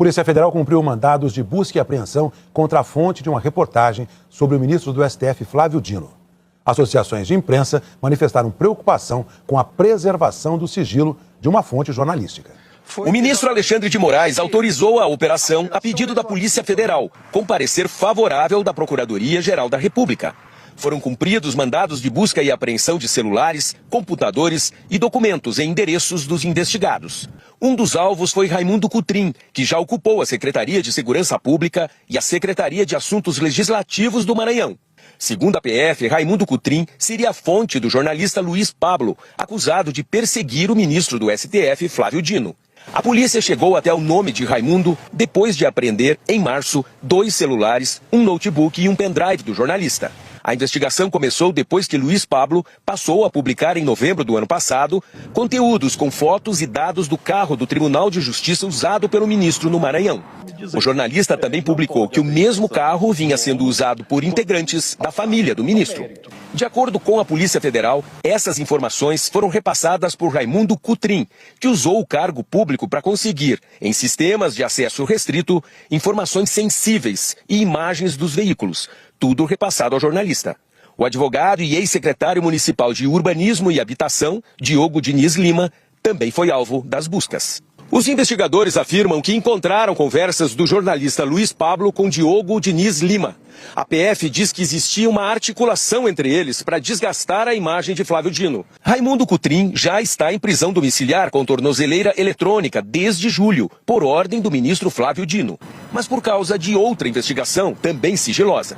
Polícia Federal cumpriu mandados de busca e apreensão contra a fonte de uma reportagem sobre o ministro do STF, Flávio Dino. Associações de imprensa manifestaram preocupação com a preservação do sigilo de uma fonte jornalística. O ministro Alexandre de Moraes autorizou a operação a pedido da Polícia Federal, com parecer favorável da Procuradoria-Geral da República. Foram cumpridos mandados de busca e apreensão de celulares, computadores e documentos em endereços dos investigados. Um dos alvos foi Raimundo Cotrim, que já ocupou a Secretaria de Segurança Pública e a Secretaria de Assuntos Legislativos do Maranhão. Segundo a PF, Raimundo Cotrim seria a fonte do jornalista Luiz Pablo, acusado de perseguir o ministro do STF, Flávio Dino. A polícia chegou até o nome de Raimundo depois de apreender, em março, 2 celulares, um notebook e um pendrive do jornalista. A investigação começou depois que Luiz Pablo passou a publicar em novembro do ano passado conteúdos com fotos e dados do carro do Tribunal de Justiça usado pelo ministro no Maranhão. O jornalista também publicou que o mesmo carro vinha sendo usado por integrantes da família do ministro. De acordo com a Polícia Federal, essas informações foram repassadas por Raimundo Cotrim, que usou o cargo público para conseguir, em sistemas de acesso restrito, informações sensíveis e imagens dos veículos, tudo repassado ao jornalista. O advogado e ex-secretário municipal de Urbanismo e Habitação, Diogo Diniz Lima, também foi alvo das buscas. Os investigadores afirmam que encontraram conversas do jornalista Luiz Pablo com Diogo Diniz Lima. A PF diz que existia uma articulação entre eles para desgastar a imagem de Flávio Dino. Raimundo Cotrim já está em prisão domiciliar com tornozeleira eletrônica desde julho, por ordem do ministro Flávio Dino, mas por causa de outra investigação, também sigilosa.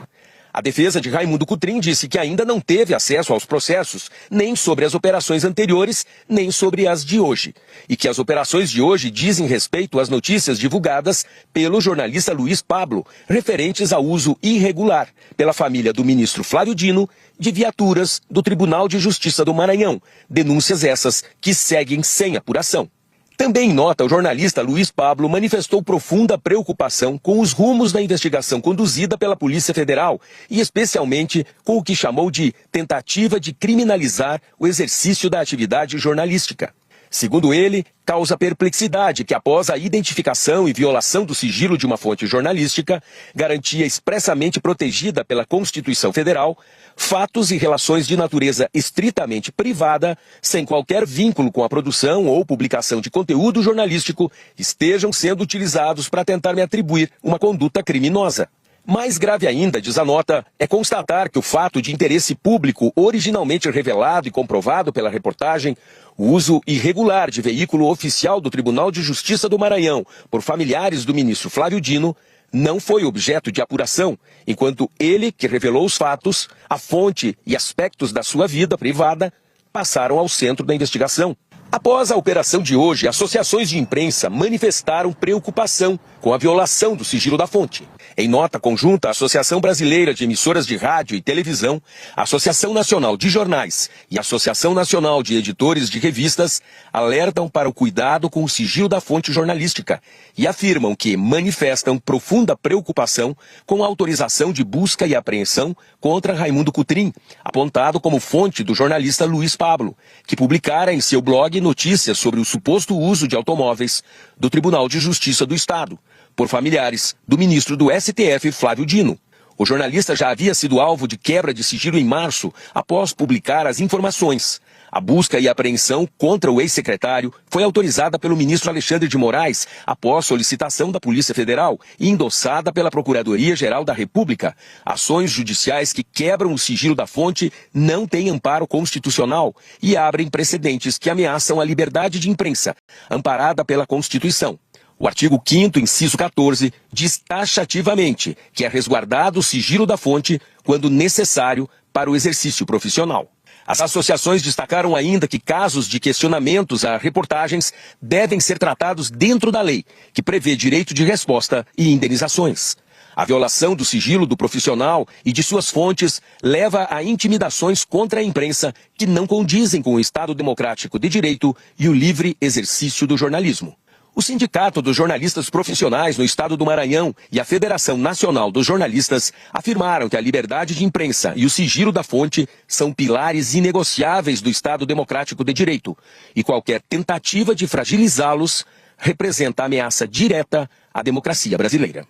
A defesa de Raimundo Cotrim disse que ainda não teve acesso aos processos, nem sobre as operações anteriores, nem sobre as de hoje. E que as operações de hoje dizem respeito às notícias divulgadas pelo jornalista Luiz Pablo, referentes ao uso irregular, pela família do ministro Flávio Dino, de viaturas do Tribunal de Justiça do Maranhão. Denúncias essas que seguem sem apuração. Também em nota, o jornalista Luiz Pablo manifestou profunda preocupação com os rumos da investigação conduzida pela Polícia Federal e especialmente com o que chamou de tentativa de criminalizar o exercício da atividade jornalística. Segundo ele, causa perplexidade que após a identificação e violação do sigilo de uma fonte jornalística, garantia expressamente protegida pela Constituição Federal, fatos e relações de natureza estritamente privada, sem qualquer vínculo com a produção ou publicação de conteúdo jornalístico, estejam sendo utilizados para tentar me atribuir uma conduta criminosa. Mais grave ainda, diz a nota, é constatar que o fato de interesse público originalmente revelado e comprovado pela reportagem, o uso irregular de veículo oficial do Tribunal de Justiça do Maranhão por familiares do ministro Flávio Dino, não foi objeto de apuração, enquanto ele, que revelou os fatos, a fonte e aspectos da sua vida privada, passaram ao centro da investigação. Após a operação de hoje, associações de imprensa manifestaram preocupação com a violação do sigilo da fonte. Em nota conjunta, a Associação Brasileira de Emissoras de Rádio e Televisão, a Associação Nacional de Jornais e a Associação Nacional de Editores de Revistas alertam para o cuidado com o sigilo da fonte jornalística e afirmam que manifestam profunda preocupação com a autorização de busca e apreensão contra Raimundo Cotrim, apontado como fonte do jornalista Luiz Pablo, que publicara em seu blog notícias sobre o suposto uso de automóveis do Tribunal de Justiça do Estado, por familiares do ministro do STF, Flávio Dino. O jornalista já havia sido alvo de quebra de sigilo em março, após publicar as informações. A busca e apreensão contra o ex-secretário foi autorizada pelo ministro Alexandre de Moraes, após solicitação da Polícia Federal e endossada pela Procuradoria-Geral da República. Ações judiciais que quebram o sigilo da fonte não têm amparo constitucional e abrem precedentes que ameaçam a liberdade de imprensa, amparada pela Constituição. O artigo 5º, inciso 14, diz taxativamente que é resguardado o sigilo da fonte quando necessário para o exercício profissional. As associações destacaram ainda que casos de questionamentos a reportagens devem ser tratados dentro da lei, que prevê direito de resposta e indenizações. A violação do sigilo do profissional e de suas fontes leva a intimidações contra a imprensa que não condizem com o Estado democrático de direito e o livre exercício do jornalismo. O Sindicato dos Jornalistas Profissionais no Estado do Maranhão e a Federação Nacional dos Jornalistas afirmaram que a liberdade de imprensa e o sigilo da fonte são pilares inegociáveis do Estado Democrático de Direito e qualquer tentativa de fragilizá-los representa ameaça direta à democracia brasileira.